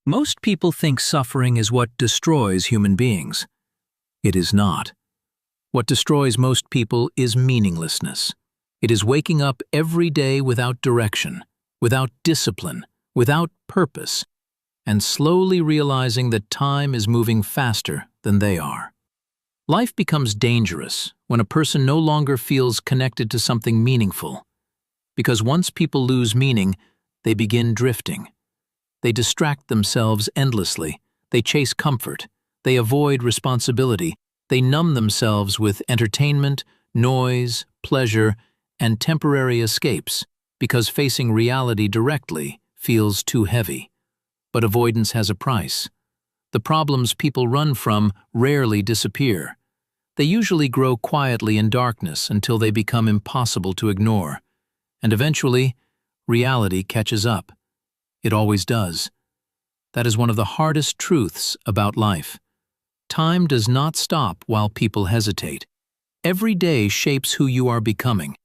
Most people think suffering is what destroys human beings. It is not. What destroys most people is meaninglessness. It is waking up every day without direction, without discipline, without purpose, and slowly realizing that time is moving faster than they are. Life becomes dangerous when a person no longer feels connected to something meaningful, because once people lose meaning, they begin drifting. They distract themselves endlessly, they chase comfort, they avoid responsibility, they numb themselves with entertainment, noise, pleasure, and temporary escapes, because facing reality directly feels too heavy. But avoidance has a price. The problems people run from rarely disappear. They usually grow quietly in darkness until they become impossible to ignore. And eventually, reality catches up. It always does. That is one of the hardest truths about life. Time does not stop while people hesitate. Every day shapes who you are becoming.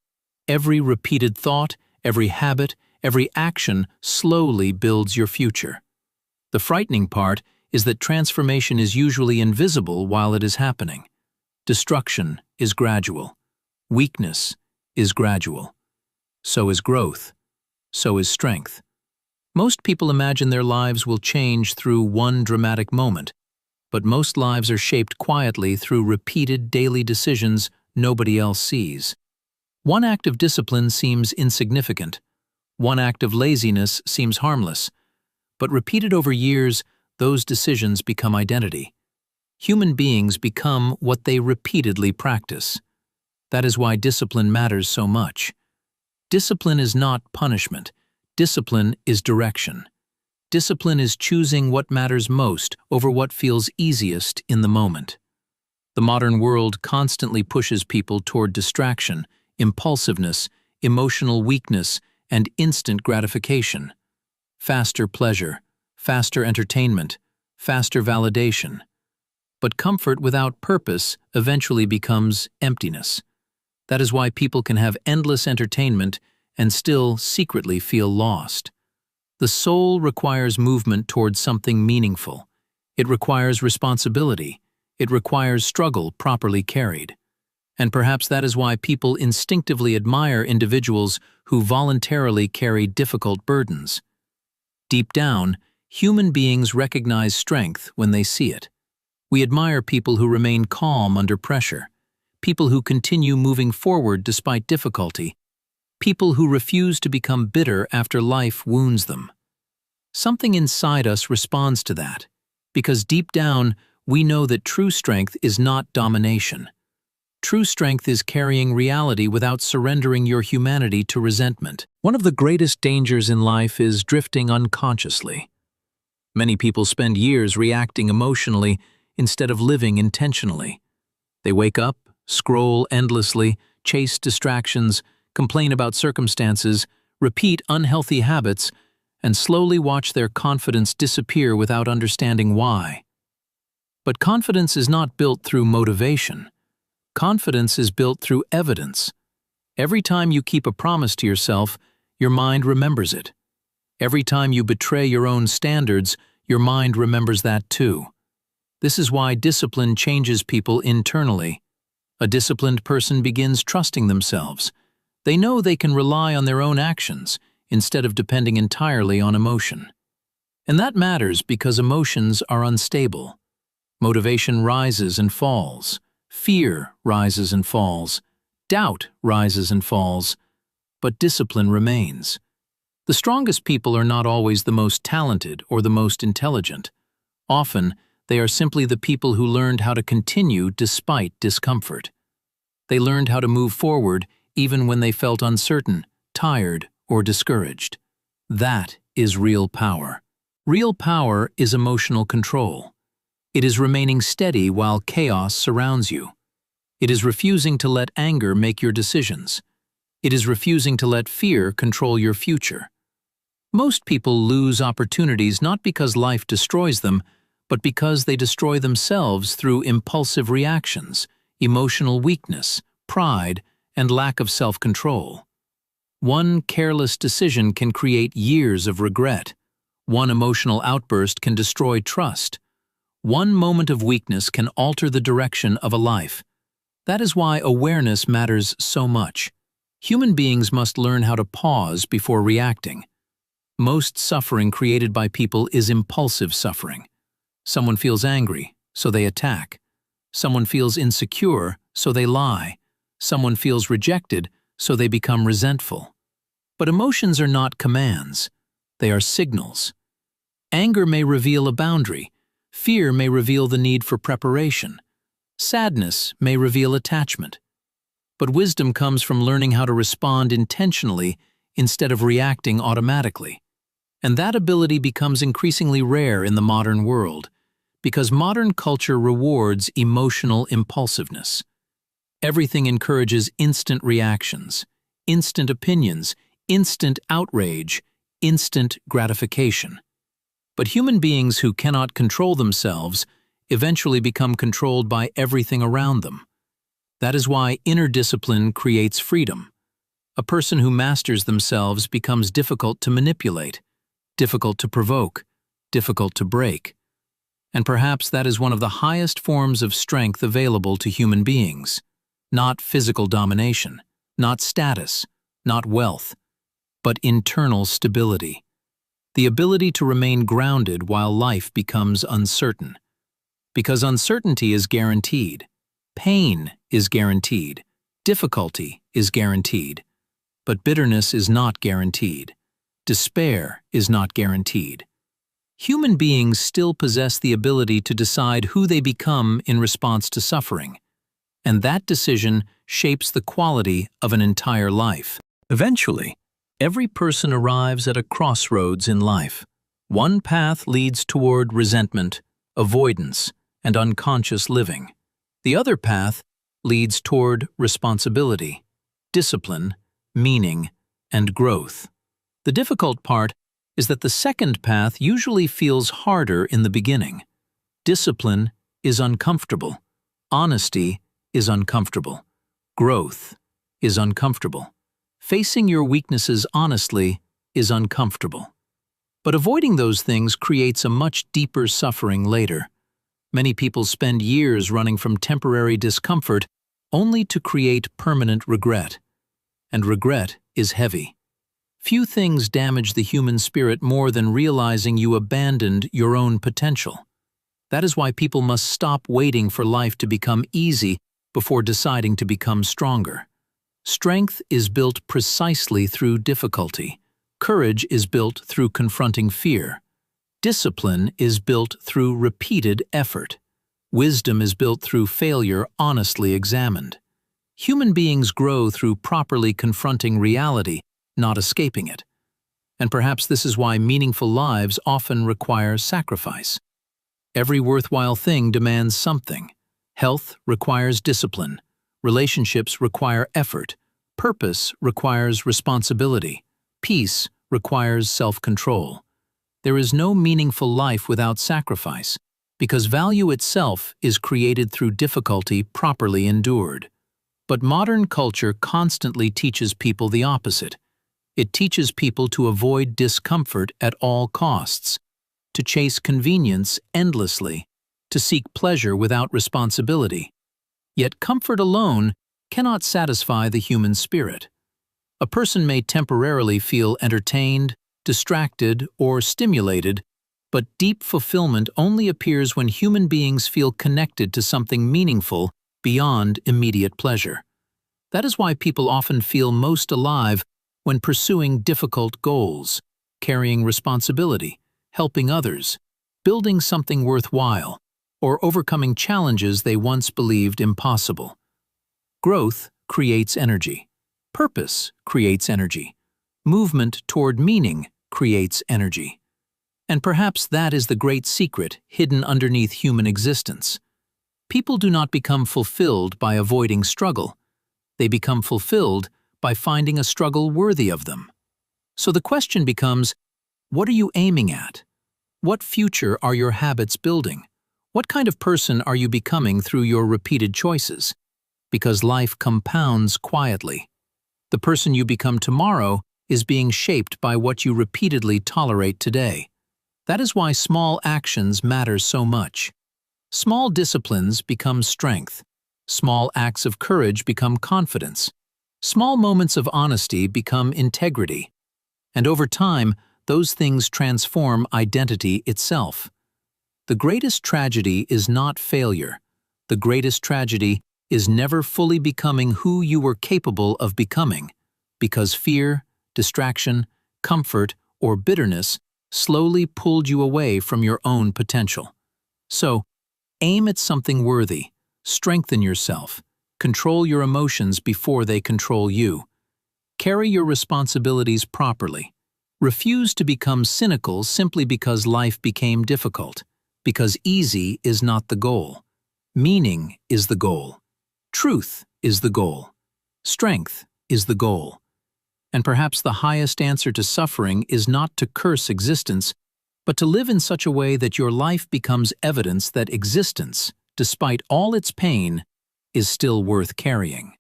Every repeated thought, every habit, every action slowly builds your future. The frightening part is that transformation is usually invisible while it is happening. Destruction is gradual. Weakness is gradual. So is growth. So is strength. Most people imagine their lives will change through one dramatic moment, but most lives are shaped quietly through repeated daily decisions nobody else sees. One act of discipline seems insignificant. One act of laziness seems harmless. But repeated over years, those decisions become identity. Human beings become what they repeatedly practice. That is why discipline matters so much. Discipline is not punishment. Discipline is direction. Discipline is choosing what matters most over what feels easiest in the moment. The modern world constantly pushes people toward distraction, impulsiveness, emotional weakness, and instant gratification. Faster pleasure, faster entertainment, faster validation. But comfort without purpose eventually becomes emptiness. That is why people can have endless entertainment and still secretly feel lost. The soul requires movement towards something meaningful. It requires responsibility. It requires struggle properly carried. And perhaps that is why people instinctively admire individuals who voluntarily carry difficult burdens. Deep down, human beings recognize strength when they see it. We admire people who remain calm under pressure, people who continue moving forward despite difficulty, people who refuse to become bitter after life wounds them. Something inside us responds to that, because deep down, we know that true strength is not domination. True strength is carrying reality without surrendering your humanity to resentment. One of the greatest dangers in life is drifting unconsciously. Many people spend years reacting emotionally instead of living intentionally. They wake up, scroll endlessly, chase distractions, complain about circumstances, repeat unhealthy habits, and slowly watch their confidence disappear without understanding why. But confidence is not built through motivation. Confidence is built through evidence. Every time you keep a promise to yourself, your mind remembers it. Every time you betray your own standards, your mind remembers that too. This is why discipline changes people internally. A disciplined person begins trusting themselves. They know they can rely on their own actions instead of depending entirely on emotion. And that matters because emotions are unstable. Motivation rises and falls. Fear rises and falls. Doubt rises and falls. But discipline remains. The strongest people are not always the most talented or the most intelligent. Often, they are simply the people who learned how to continue despite discomfort. They learned how to move forward even when they felt uncertain, tired, or discouraged. That is real power. Real power is emotional control. It is remaining steady while chaos surrounds you. It is refusing to let anger make your decisions. It is refusing to let fear control your future. Most people lose opportunities not because life destroys them, but because they destroy themselves through impulsive reactions, emotional weakness, pride, and lack of self-control. One careless decision can create years of regret. One emotional outburst can destroy trust. One moment of weakness can alter the direction of a life. That is why awareness matters so much. Human beings must learn how to pause before reacting. Most suffering created by people is impulsive suffering. Someone feels angry, so they attack. Someone feels insecure, so they lie. Someone feels rejected, so they become resentful. But emotions are not commands. They are signals. Anger may reveal a boundary. Fear may reveal the need for preparation. Sadness may reveal attachment. But wisdom comes from learning how to respond intentionally instead of reacting automatically. And that ability becomes increasingly rare in the modern world, because modern culture rewards emotional impulsiveness. Everything encourages instant reactions, instant opinions, instant outrage, instant gratification. But human beings who cannot control themselves eventually become controlled by everything around them. That is why inner discipline creates freedom. A person who masters themselves becomes difficult to manipulate, difficult to provoke, difficult to break. And perhaps that is one of the highest forms of strength available to human beings. Not physical domination, not status, not wealth, but internal stability. The ability to remain grounded while life becomes uncertain. Because uncertainty is guaranteed. Pain is guaranteed. Difficulty is guaranteed. But bitterness is not guaranteed. Despair is not guaranteed. Human beings still possess the ability to decide who they become in response to suffering. And that decision shapes the quality of an entire life. Eventually, every person arrives at a crossroads in life. One path leads toward resentment, avoidance, and unconscious living. The other path leads toward responsibility, discipline, meaning, and growth. The difficult part is that the second path usually feels harder in the beginning. Discipline is uncomfortable. Honesty is uncomfortable. Growth is uncomfortable. Facing your weaknesses honestly is uncomfortable. But avoiding those things creates a much deeper suffering later. Many people spend years running from temporary discomfort only to create permanent regret. And regret is heavy. Few things damage the human spirit more than realizing you abandoned your own potential. That is why people must stop waiting for life to become easy before deciding to become stronger. Strength is built precisely through difficulty. Courage is built through confronting fear. Discipline is built through repeated effort. Wisdom is built through failure honestly examined. Human beings grow through properly confronting reality, not escaping it. And perhaps this is why meaningful lives often require sacrifice. Every worthwhile thing demands something. Health requires discipline. Relationships require effort. Purpose requires responsibility. Peace requires self-control. There is no meaningful life without sacrifice, because value itself is created through difficulty properly endured. But modern culture constantly teaches people the opposite. It teaches people to avoid discomfort at all costs, to chase convenience endlessly, to seek pleasure without responsibility. Yet comfort alone cannot satisfy the human spirit. A person may temporarily feel entertained, distracted, or stimulated, but deep fulfillment only appears when human beings feel connected to something meaningful beyond immediate pleasure. That is why people often feel most alive when pursuing difficult goals, carrying responsibility, helping others, building something worthwhile, or overcoming challenges they once believed impossible. Growth creates energy. Purpose creates energy. Movement toward meaning creates energy. And perhaps that is the great secret hidden underneath human existence. People do not become fulfilled by avoiding struggle. They become fulfilled by finding a struggle worthy of them. So the question becomes, what are you aiming at? What future are your habits building? What kind of person are you becoming through your repeated choices? Because life compounds quietly. The person you become tomorrow is being shaped by what you repeatedly tolerate today. That is why small actions matter so much. Small disciplines become strength. Small acts of courage become confidence. Small moments of honesty become integrity. And over time, those things transform identity itself. The greatest tragedy is not failure. The greatest tragedy is never fully becoming who you were capable of becoming, because fear, distraction, comfort, or bitterness slowly pulled you away from your own potential. So, aim at something worthy, strengthen yourself, control your emotions before they control you. Carry your responsibilities properly. Refuse to become cynical simply because life became difficult, because easy is not the goal. Meaning is the goal. Truth is the goal. Strength is the goal. And perhaps the highest answer to suffering is not to curse existence, but to live in such a way that your life becomes evidence that existence, despite all its pain, is still worth carrying.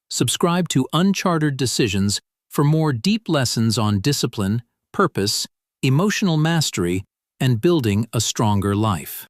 Subscribe to Unchartered Decisions for more deep lessons on discipline, purpose, emotional mastery, and building a stronger life.